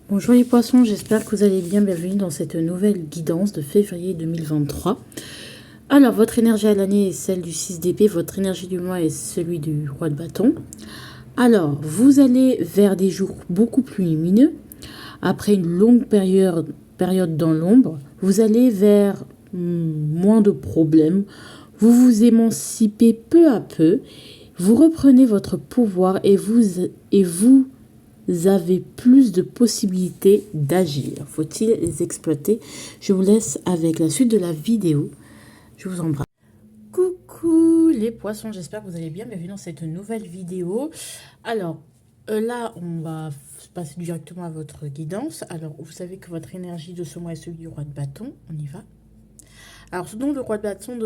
Bonjour les poissons, j'espère que vous allez bien. Bienvenue dans cette nouvelle guidance de février 2023. Alors, votre énergie à l'année est celle du 6 d'épée, votre énergie du mois est celui du roi de bâton. Alors, vous allez vers des jours beaucoup plus lumineux. Après une longue période dans l'ombre, vous allez vers moins de problèmes. Vous vous émancipez peu à peu. Vous reprenez votre pouvoir et vous avez plus de possibilités d'agir. Faut-il les exploiter? Je vous laisse avec la suite de la vidéo. Je vous embrasse. Coucou les poissons, j'espère que vous allez bien. Bienvenue dans cette nouvelle vidéo. Alors, là, on va passer directement à votre guidance. Alors, vous savez que votre énergie de ce mois est celui du roi de bâton. On y va. Alors, ce dont le roi de bâton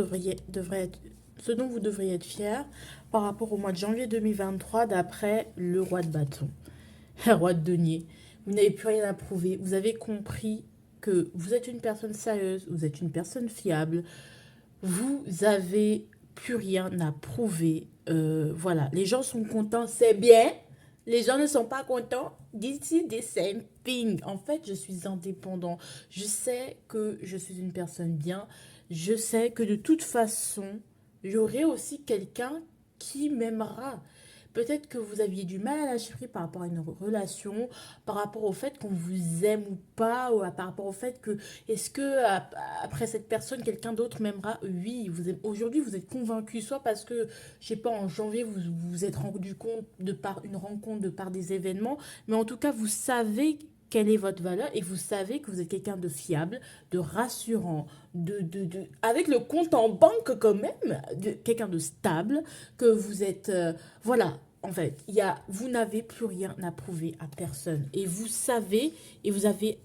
ce dont vous devriez être fier par rapport au mois de janvier 2023 d'après le roi de bâton. Roi de denier, vous n'avez plus rien à prouver. Vous avez compris que vous êtes une personne sérieuse, vous êtes une personne fiable. Vous avez plus rien à prouver. Voilà, les gens sont contents, c'est bien. Les gens ne sont pas contents. This is the same thing. En fait, je suis indépendant. Je sais que je suis une personne bien. Je sais que de toute façon, j'aurai aussi quelqu'un qui m'aimera. Peut-être que vous aviez du mal à lâcher prise par rapport à une relation, par rapport au fait qu'on vous aime ou pas, ou par rapport au fait que, est-ce que après cette personne, quelqu'un d'autre m'aimera? Oui, aujourd'hui vous êtes convaincu, soit parce que, je sais pas, en janvier vous vous êtes rendu compte de par une rencontre, de par des événements, mais en tout cas vous savez quelle est votre valeur et vous savez que vous êtes quelqu'un de fiable, de rassurant, avec le compte en banque quand même, quelqu'un de stable, que vous êtes... voilà, en fait, vous n'avez plus rien à prouver à personne. Et vous savez, et vous avez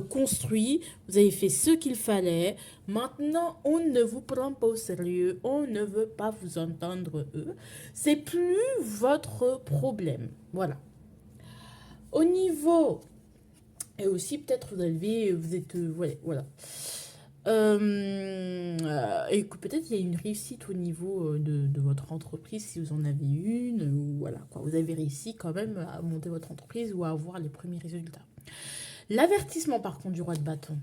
construit, vous avez fait ce qu'il fallait. Maintenant, on ne vous prend pas au sérieux, on ne veut pas vous entendre eux. C'est plus votre problème. Voilà. Au niveau, et aussi peut-être vous êtes, ouais, voilà. Et que peut-être il y a une réussite au niveau de votre entreprise si vous en avez une, ou voilà, quoi. Vous avez réussi quand même à monter votre entreprise ou à avoir les premiers résultats. L'avertissement par contre du roi de bâton.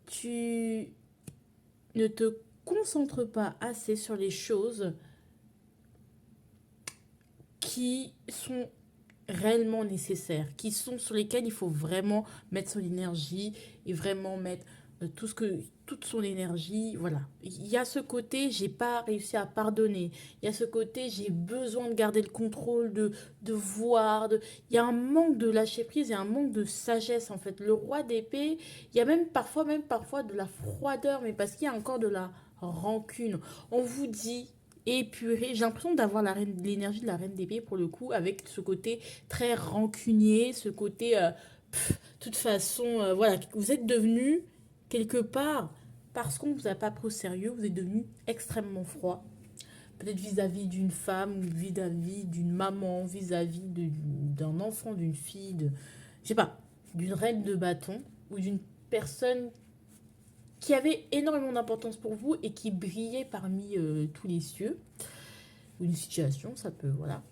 Tu ne te concentres pas assez sur les choses qui sont réellement nécessaires, qui sont sur lesquelles il faut vraiment mettre son énergie et vraiment mettre toute son énergie. Voilà. Il y a ce côté, j'ai pas réussi à pardonner. Il y a ce côté, j'ai besoin de garder le contrôle, de voir. Il y a un manque de lâcher prise, il y a un manque de sagesse en fait. Le roi d'épée, il y a même parfois de la froideur, mais parce qu'il y a encore de la rancune. On vous dit épuré. J'ai l'impression d'avoir l'énergie de la reine d'épée pour le coup, avec ce côté très rancunier, ce côté, toute façon, voilà, vous êtes devenu quelque part, parce qu'on ne vous a pas pris au sérieux, vous êtes devenu extrêmement froid. Peut-être vis-à-vis d'une femme, ou vis-à-vis d'une maman, vis-à-vis d'un enfant, d'une fille, je sais pas, d'une reine de bâton, ou d'une personne qui avait énormément d'importance pour vous et qui brillait parmi tous les cieux, ou une situation, ça peut, voilà.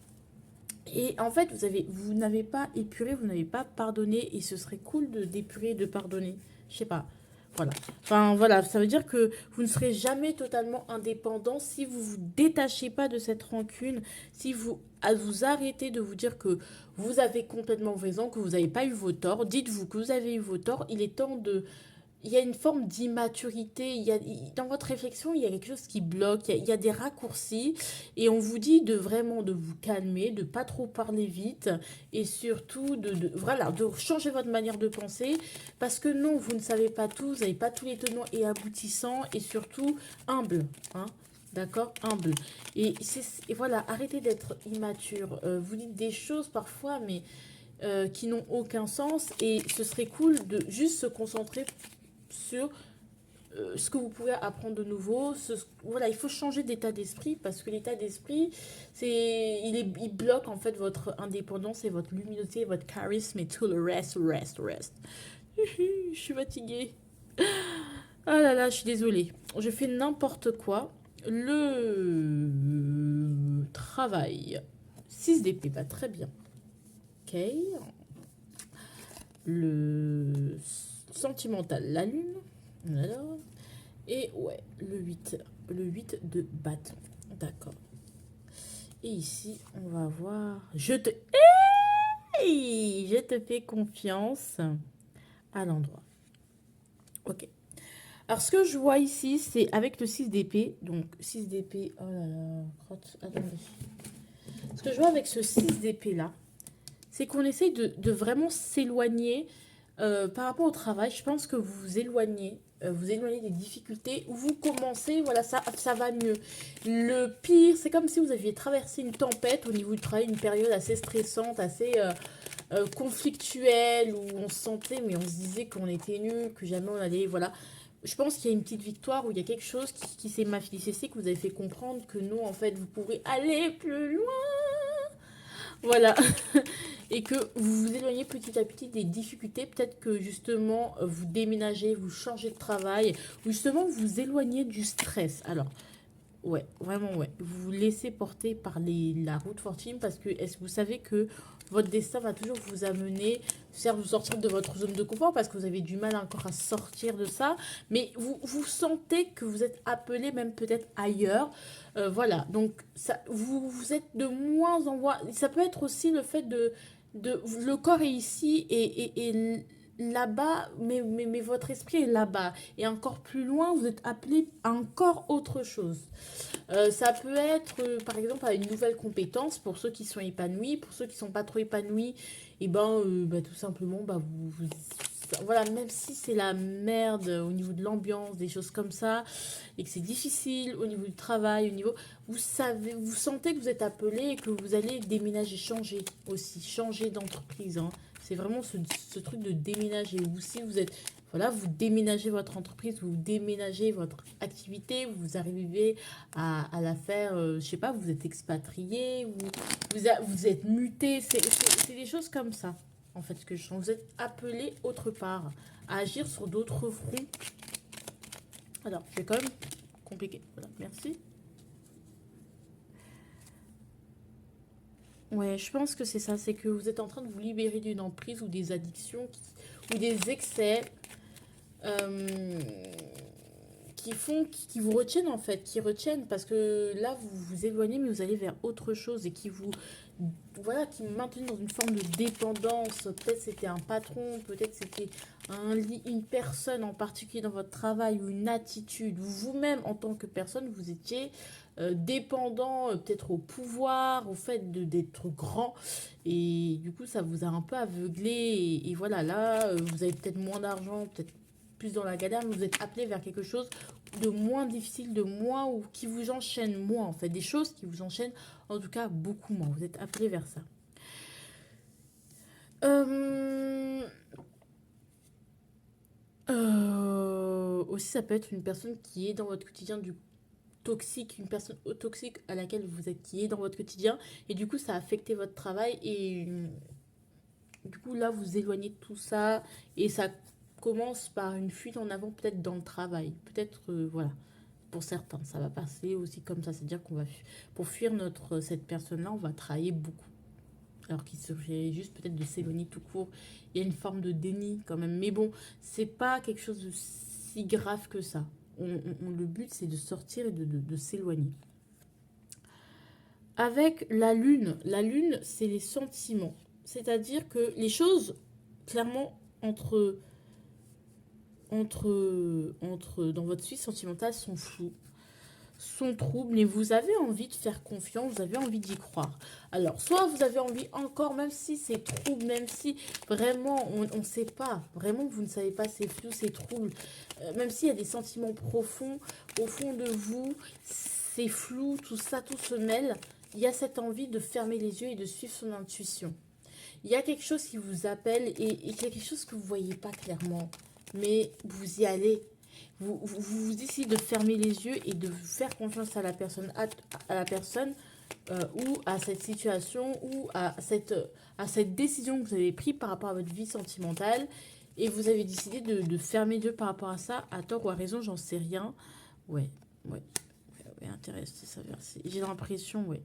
Et en fait, vous n'avez pas épuré, vous n'avez pas pardonné, et ce serait cool d'épurer, de pardonner. Je sais pas. Voilà. Enfin, voilà, ça veut dire que vous ne serez jamais totalement indépendant si vous vous détachez pas de cette rancune, si vous arrêtez de vous dire que vous avez complètement raison, que vous n'avez pas eu vos torts. Dites-vous que vous avez eu vos torts. Il est temps de il y a une forme d'immaturité, dans votre réflexion, il y a quelque chose qui bloque, il y a des raccourcis, et on vous dit de vraiment de vous calmer, de pas trop parler vite, et surtout voilà, de changer votre manière de penser, parce que non, vous ne savez pas tout, vous n'avez pas tous les tenants et aboutissants, et surtout humble, hein. D'accord? Humble. Et voilà, arrêtez d'être immature. Vous dites des choses parfois, mais qui n'ont aucun sens, et ce serait cool de juste se concentrer sur ce que vous pouvez apprendre de nouveau. Voilà, il faut changer d'état d'esprit, parce que l'état d'esprit, il bloque en fait votre indépendance et votre luminosité, votre charisme et tout le reste. Je suis fatiguée. Ah là là, je suis désolée. Je fais n'importe quoi. Le travail. 6 d'épée, bah très bien. Ok. Le sentimental, la lune. Alors. Et ouais, le 8 de bâton. D'accord. Et ici, on va voir... Hey, je te fais confiance à l'endroit. Ok. Alors, ce que je vois ici, c'est avec le 6 d'épée. Donc, 6 d'épée... Oh là là, attendez. Ce que je vois avec ce 6 d'épée là, c'est qu'on essaye de vraiment s'éloigner par rapport au travail. Je pense que vous éloignez des difficultés, où vous commencez, voilà, ça va mieux. Le pire, c'est comme si vous aviez traversé une tempête au niveau du travail, une période assez stressante, assez conflictuelle, où on se sentait, mais on se disait qu'on était nul, que jamais on allait, voilà. Je pense qu'il y a une petite victoire, où il y a quelque chose qui s'est manifesté, que vous avez fait comprendre que non, en fait, vous pourrez aller plus loin. Voilà. Et que vous vous éloignez petit à petit des difficultés. Peut-être que justement, vous déménagez, vous changez de travail, ou justement, vous vous éloignez du stress. Alors, ouais, vraiment, ouais. Vous vous laissez porter par la route fortune, parce que est-ce que vous savez que votre destin va toujours vous amener, certes, vous sortir de votre zone de confort, parce que vous avez du mal encore à sortir de ça, mais vous sentez que vous êtes appelé même peut-être ailleurs. Voilà, donc ça, vous êtes de moins en moins... Ça peut être aussi le fait le corps est ici et là-bas, mais votre esprit est là-bas. Et encore plus loin, vous êtes appelé à encore autre chose. Ça peut être, par exemple, à une nouvelle compétence pour ceux qui sont épanouis. Pour ceux qui ne sont pas trop épanouis, et tout simplement, voilà, même si c'est la merde au niveau de l'ambiance, des choses comme ça, et que c'est difficile au niveau du travail, vous savez, vous sentez que vous êtes appelé et que vous allez déménager, changer aussi, changer d'entreprise, hein. C'est vraiment ce truc de déménager. Ou si vous êtes, voilà, vous déménagez votre entreprise, vous déménagez votre activité, vous arrivez à la faire, je sais pas, vous êtes expatrié, vous êtes muté, c'est des choses comme ça, en fait, que je sens. Vous êtes appelé autre part, à agir sur d'autres fronts. Alors, je vais quand même compliqué. Voilà, merci. Ouais, je pense que c'est ça, c'est que vous êtes en train de vous libérer d'une emprise ou des addictions ou des excès euh, qui vous retiennent en fait, qui retiennent parce que là vous vous éloignez mais vous allez vers autre chose et qui vous, voilà, qui vous maintenent dans une forme de dépendance. Peut-être c'était un patron, peut-être c'était une personne en particulier dans votre travail ou une attitude. Vous-même en tant que personne, vous étiez dépendant peut-être au pouvoir, au fait d'être grand et du coup ça vous a un peu aveuglé et voilà, là vous avez peut-être moins d'argent, peut-être plus dans la galère, mais vous êtes appelé vers quelque chose de moins difficile, de moins, ou qui vous enchaîne moins, en fait, des choses qui vous enchaînent, en tout cas beaucoup moins. Vous êtes appelé vers ça. Aussi, ça peut être une personne qui est dans votre quotidien du toxique, une personne toxique à laquelle vous êtes, qui est dans votre quotidien, et du coup, ça a affecté votre travail, et du coup, là, vous éloignez de tout ça, et ça commence par une fuite en avant, peut-être dans le travail. Peut-être, voilà. Pour certains, ça va passer aussi comme ça. C'est-à-dire qu'on va, pour fuir cette personne-là, on va travailler beaucoup. Alors qu'il serait juste peut-être de s'éloigner tout court. Il y a une forme de déni quand même. Mais bon, c'est pas quelque chose de si grave que ça. Le but, c'est de sortir et de s'éloigner. Avec la lune, c'est les sentiments. C'est-à-dire que les choses, clairement, dans votre suite sentimentale, sont floues, sont troubles, mais vous avez envie de faire confiance, vous avez envie d'y croire. Alors, soit vous avez envie encore, même si c'est trouble, même si vraiment on ne sait pas, vraiment vous ne savez pas, c'est flou, c'est trouble, même s'il y a des sentiments profonds au fond de vous, c'est flou, tout ça, tout se mêle, il y a cette envie de fermer les yeux et de suivre son intuition. Il y a quelque chose qui vous appelle et quelque chose que vous ne voyez pas clairement, mais vous y allez. Vous décidez de fermer les yeux et de faire confiance à la personne, à la personne ou à cette situation ou à cette décision que vous avez prise par rapport à votre vie sentimentale. Et vous avez décidé de fermer les yeux par rapport à ça, à tort ou à raison, j'en sais rien. Ouais, ouais, ouais, intéressant, ça. J'ai l'impression, ouais.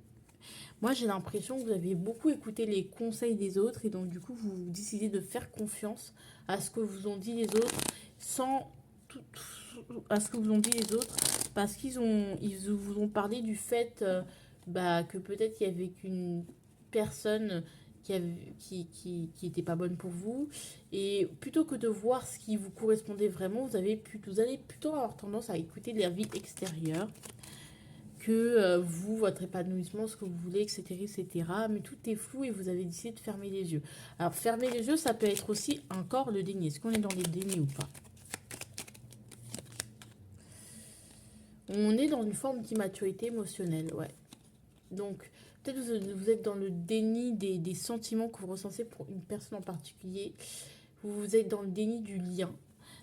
Moi, j'ai l'impression que vous avez beaucoup écouté les conseils des autres et donc du coup, vous décidez de faire confiance à ce que vous ont dit les autres sans à ce que vous ont dit les autres parce ils vous ont parlé du fait que peut-être il y avait qu'une personne qui était pas bonne pour vous et plutôt que de voir ce qui vous correspondait vraiment, vous allez plutôt avoir tendance à écouter la vie extérieure que vous, votre épanouissement, ce que vous voulez, etc., etc. Mais tout est flou et vous avez décidé de fermer les yeux. Alors, fermer les yeux, ça peut être aussi encore le déni. Est-ce qu'on est dans les dénis ou pas? On est dans une forme d'immaturité émotionnelle, ouais. Donc, peut-être vous êtes dans le déni des sentiments que vous ressentez pour une personne en particulier. Vous êtes dans le déni du lien.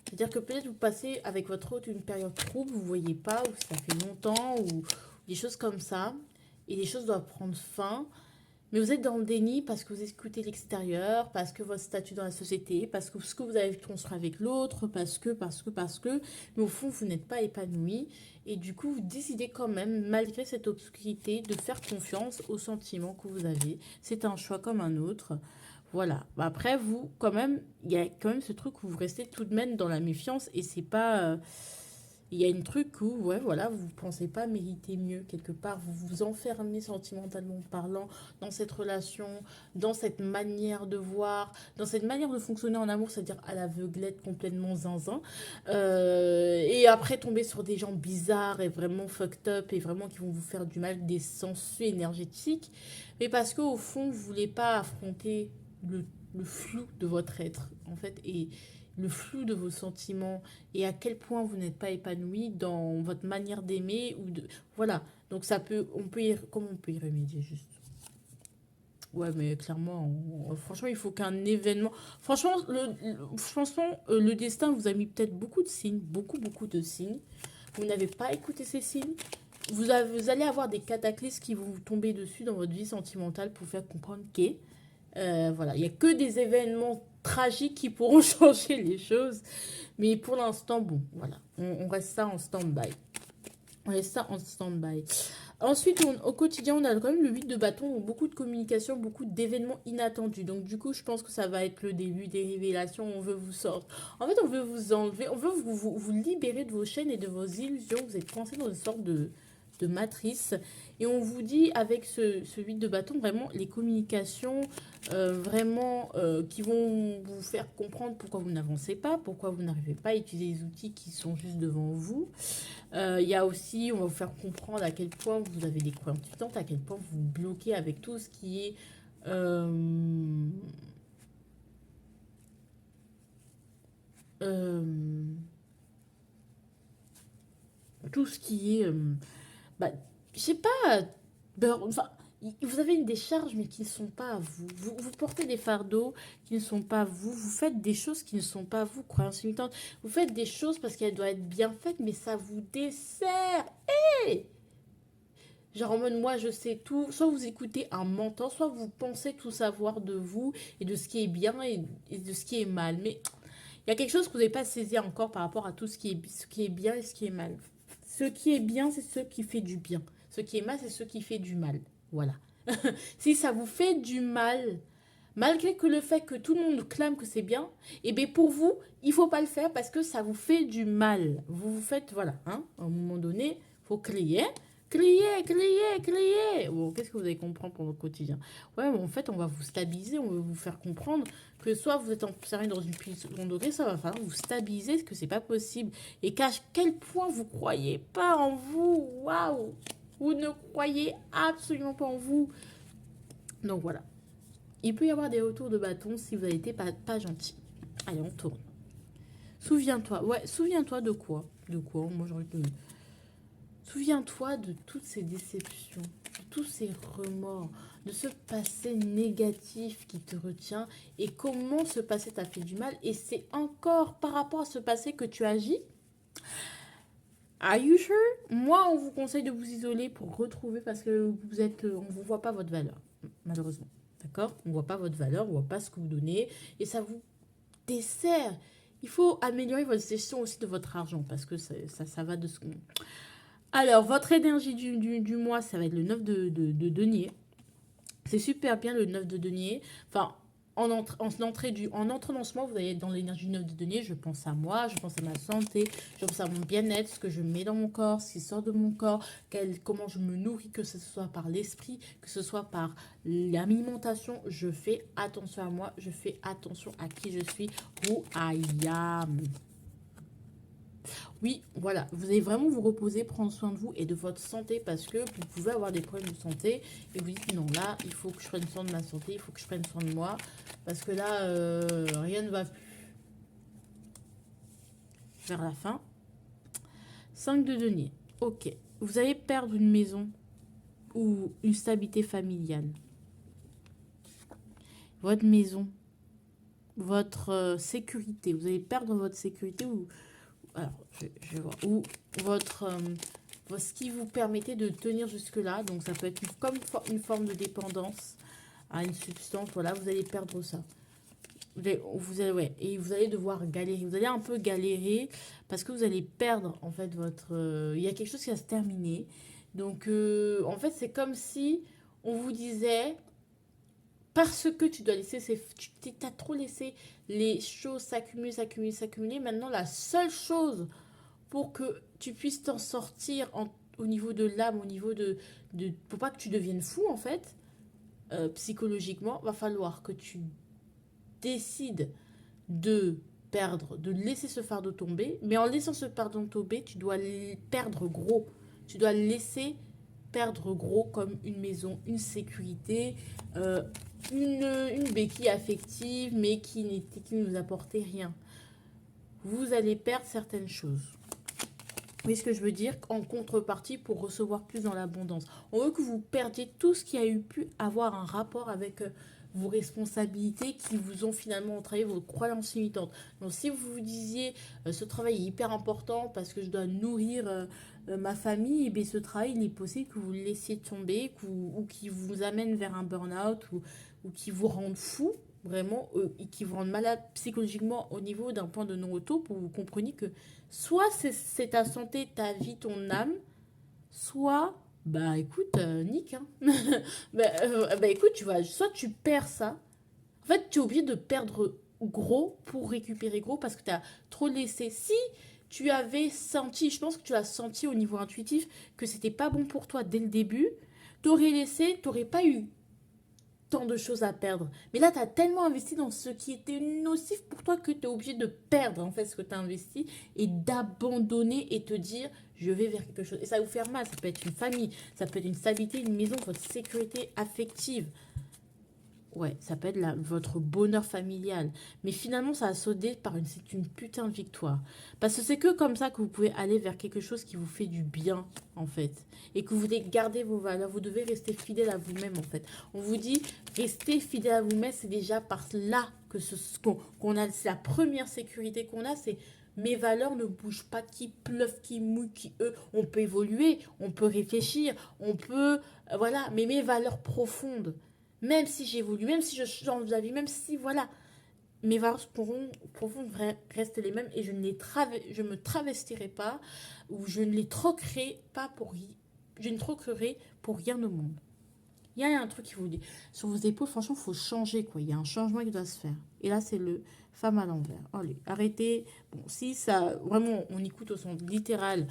C'est-à-dire que peut-être vous passez avec votre hôte une période trouble, vous ne voyez pas, ou ça fait longtemps, ou des choses comme ça. Et les choses doivent prendre fin. Mais vous êtes dans le déni parce que vous écoutez l'extérieur, parce que votre statut dans la société, parce que ce que vous avez construit avec l'autre, parce que. Mais au fond, vous n'êtes pas épanoui. Et du coup, vous décidez quand même, malgré cette obscurité, de faire confiance aux sentiments que vous avez. C'est un choix comme un autre. Voilà. Après, vous, quand même, il y a quand même ce truc où vous restez tout de même dans la méfiance et c'est pas. Il y a une truc où, ouais, voilà, vous ne pensez pas mériter mieux quelque part. Vous vous enfermez sentimentalement parlant dans cette relation, dans cette manière de voir, dans cette manière de fonctionner en amour, c'est-à-dire à l'aveuglette, complètement zinzin. Et après, tomber sur des gens bizarres et vraiment fucked up et vraiment qui vont vous faire du mal, des sensus énergétiques. Mais parce qu'au fond, vous ne voulez pas affronter le flou de votre être, en fait, et le flou de vos sentiments et à quel point vous n'êtes pas épanoui dans votre manière d'aimer ou de voilà. Donc ça peut comment on peut y remédier juste. Ouais, mais clairement, franchement, il faut qu'un événement. Franchement, le destin vous a mis peut-être beaucoup de signes, beaucoup de signes. Vous n'avez pas écouté ces signes. Vous allez avoir des cataclysmes qui vont vous tomber dessus dans votre vie sentimentale pour vous faire comprendre que voilà, il n'y a que des événements tragiques qui pourront changer les choses. Mais pour l'instant, bon, voilà, on reste ça en stand-by. On laisse ça en stand-by. Ensuite, au quotidien, on a quand même le 8 de bâton, beaucoup de communication, beaucoup d'événements inattendus. Donc, du coup, je pense que ça va être le début des révélations. On veut vous sortir. En fait, on veut vous enlever, on veut vous libérer de vos chaînes et de vos illusions. Vous êtes coincé dans une sorte de matrice. Et on vous dit, avec ce 8 de bâton, vraiment, les communications vraiment qui vont vous faire comprendre pourquoi vous n'avancez pas, pourquoi vous n'arrivez pas à utiliser les outils qui sont juste devant vous. Il y a aussi, on va vous faire comprendre à quel point vous avez des croyances limitantes, à quel point vous bloquez avec tout ce qui est euh, tout ce qui est bah, je sais pas, enfin, vous avez des charges mais qui ne sont pas à vous. Vous portez des fardeaux qui ne sont pas à vous. Vous faites des choses qui ne sont pas à vous, croyances limitantes. Vous faites des choses parce qu'elles doivent être bien faites, mais ça vous dessert. Hey, genre en mode, moi je sais tout. Soit vous écoutez un mentor, soit vous pensez tout savoir de vous et de ce qui est bien et de ce qui est mal. Mais il y a quelque chose que vous n'avez pas saisi encore par rapport à tout ce qui est bien et ce qui est mal. Ce qui est bien, c'est ce qui fait du bien. Ce qui est mal, c'est ce qui fait du mal. Voilà. Si ça vous fait du mal, malgré que le fait que tout le monde clame que c'est bien, et bien pour vous, il faut pas le faire parce que ça vous fait du mal. Vous vous faites, voilà, hein, à un moment donné, il faut crier. Crier. Bon, qu'est-ce que vous allez comprendre pour votre quotidien? Ouais, mais en fait, on va vous stabiliser, on va vous faire comprendre que soit vous êtes enfermé dans une pile second degré, ça va falloir vous stabiliser, parce que c'est pas possible. Et qu'à quel point vous croyez pas en vous. Waouh! Vous ne croyez absolument pas en vous. Donc voilà. Il peut y avoir des retours de bâton si vous avez été pas gentil. Allez, on tourne. Souviens-toi. Ouais, souviens-toi de quoi? De quoi? Moi, j'aurais de... Souviens-toi de toutes ces déceptions, de tous ces remords, de ce passé négatif qui te retient et comment ce passé t'a fait du mal. Et c'est encore par rapport à ce passé que tu agis. Are you sure? Moi, on vous conseille de vous isoler pour retrouver parce que on ne vous voit pas votre valeur, malheureusement. D'accord? On ne voit pas votre valeur, on ne voit pas ce que vous donnez et ça vous dessert. Il faut améliorer votre gestion aussi de votre argent parce que ça va de ce qu'on... Alors, votre énergie du mois, ça va être le 9 de denier. C'est super bien le 9 de denier. Enfin, en entrant dans ce mois, vous allez être dans l'énergie du 9 de denier. Je pense à moi, je pense à ma santé, je pense à mon bien-être, ce que je mets dans mon corps, ce qui sort de mon corps, comment je me nourris, que ce soit par l'esprit, que ce soit par l'alimentation. Je fais attention à moi, je fais attention à qui je suis, who I am. Oui, voilà, vous allez vraiment vous reposer, prendre soin de vous et de votre santé parce que vous pouvez avoir des problèmes de santé et vous dites non, là, il faut que je prenne soin de ma santé, il faut que je prenne soin de moi parce que là, rien ne va plus vers la fin. 5 de denier, ok. Vous allez perdre une maison ou une stabilité familiale. Votre maison, votre sécurité, vous allez perdre votre sécurité ou alors, je vais voir. Ou votre, ce qui vous permettait de tenir jusque-là. Donc, ça peut être comme une forme de dépendance à une substance. Voilà, vous allez perdre ça. Ouais, et vous allez devoir galérer. Vous allez un peu galérer parce que vous allez perdre, en fait, votre... il y a quelque chose qui va se terminer. Donc, en fait, c'est comme si on vous disait... Parce que tu dois laisser tu t'as trop laissé les choses s'accumuler, s'accumuler, s'accumuler. Maintenant, la seule chose pour que tu puisses t'en sortir au niveau de l'âme, au niveau pour pas que tu deviennes fou en fait, psychologiquement, va falloir que tu décides de perdre, de laisser ce fardeau tomber, mais en laissant ce fardeau tomber, tu dois perdre gros. Tu dois laisser perdre gros comme une maison, une sécurité, euh, une béquille affective, mais qui ne nous apportait rien. Vous allez perdre certaines choses. Oui, ce que je veux dire, en contrepartie, pour recevoir plus dans l'abondance. On veut que vous perdiez tout ce qui a pu avoir un rapport avec vos responsabilités qui vous ont finalement entravé vos croyances limitantes. Donc, si vous vous disiez, ce travail est hyper important parce que je dois nourrir ma famille, et bien, ce travail, il est possible que vous le laissiez tomber ou qu'il vous amène vers un burn-out ou qui vous rende fou vraiment et qui vous rendent malade psychologiquement au niveau d'un point de non-retour pour que vous compreniez que soit c'est ta santé, ta vie, ton âme, soit bah écoute, nique hein. Bah écoute, tu vois, soit tu perds ça. En fait, tu es obligé de perdre gros pour récupérer gros parce que tu as trop laissé. Si tu avais senti, je pense que tu as senti au niveau intuitif que c'était pas bon pour toi dès le début, t'aurais laissé, t'aurais pas eu tant de choses à perdre. Mais là, tu as tellement investi dans ce qui était nocif pour toi que tu es obligé de perdre en fait ce que tu as investi et d'abandonner et te dire je vais vers quelque chose. Et ça va vous faire mal. Ça peut être une famille, ça peut être une stabilité, une maison, votre sécurité affective. Ouais, ça peut être votre bonheur familial. Mais finalement, ça a soldé par c'est une putain de victoire. Parce que c'est que comme ça que vous pouvez aller vers quelque chose qui vous fait du bien, en fait. Et que vous devez garder vos valeurs. Vous devez rester fidèle à vous-même, en fait. On vous dit, rester fidèle à vous-même, c'est déjà par là que qu'on a. C'est la première sécurité qu'on a, c'est mes valeurs ne bougent pas, qui pleuve, qui mouille, qui eux. On peut évoluer, on peut réfléchir, on peut... voilà, mais mes valeurs profondes, même si j'évolue, même si je change d'avis, même si, voilà, mes valeurs profondes restent les mêmes et je me travestirai pas ou je ne les troquerai pas je ne troquerai pour rien au monde. Il y a un truc qui vous dit sur vos épaules, franchement, il faut changer quoi. Il y a un changement qui doit se faire. Et là, c'est le femme à l'envers. Allez, arrêtez. Bon, si ça, vraiment, on écoute au sens littéral,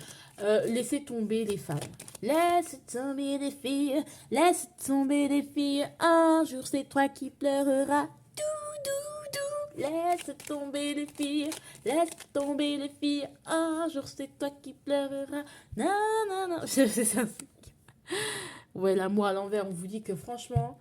laissez tomber les femmes. Laisse tomber les filles, laisse tomber les filles. Un jour, c'est toi qui pleureras. Laisse tomber les filles, laisse tomber les filles. Un jour, c'est toi qui pleureras. Non, non, non. C'est ça. Ouais, l'amour à l'envers, on vous dit que franchement,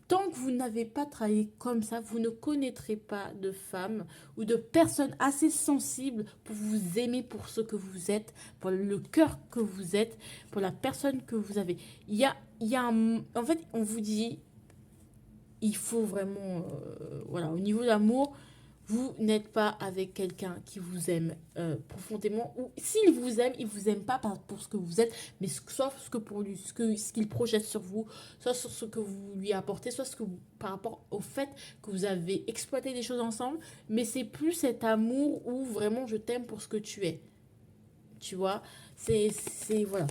tant que vous n'avez pas travaillé comme ça, vous ne connaîtrez pas de femme ou de personne assez sensible pour vous aimer pour ce que vous êtes, pour le cœur que vous êtes, pour la personne que vous avez. En fait, on vous dit, il faut vraiment, voilà, au niveau de l'amour, vous n'êtes pas avec quelqu'un qui vous aime profondément, ou s'il vous aime pas pour ce que vous êtes, mais soit ce que pour lui, ce qu'il projette sur vous, soit sur ce que vous lui apportez, soit par rapport au fait que vous avez exploité des choses ensemble, mais c'est plus cet amour où vraiment je t'aime pour ce que tu es. Tu vois, voilà,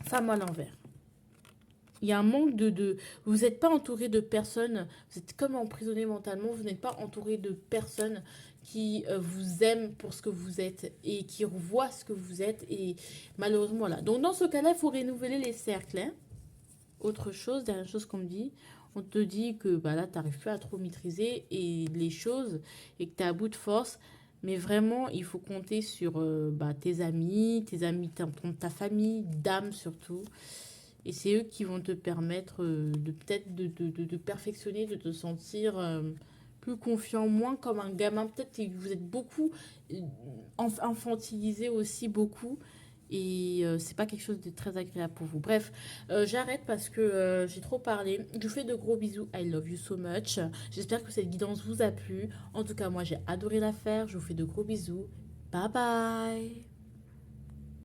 femme à l'envers. Il y a un manque vous n'êtes pas entouré de personnes, vous êtes comme emprisonné mentalement, vous n'êtes pas entouré de personnes qui vous aiment pour ce que vous êtes et qui revoient ce que vous êtes. Et malheureusement, là. Donc, dans ce cas-là, il faut renouveler les cercles. Hein. Autre chose, dernière chose qu'on me dit, on te dit que bah, là, tu n'arrives plus à trop maîtriser et les choses et que tu es à bout de force. Mais vraiment, il faut compter sur bah, tes amis, ta famille, d'âme surtout. Et c'est eux qui vont te permettre de peut-être de perfectionner, de te sentir plus confiant, moins comme un gamin. Peut-être que vous êtes beaucoup infantilisé aussi beaucoup. Et c'est pas quelque chose de très agréable pour vous. Bref, j'arrête parce que j'ai trop parlé. Je vous fais de gros bisous. I love you so much. J'espère que cette guidance vous a plu. En tout cas, moi, j'ai adoré la faire. Je vous fais de gros bisous. Bye bye.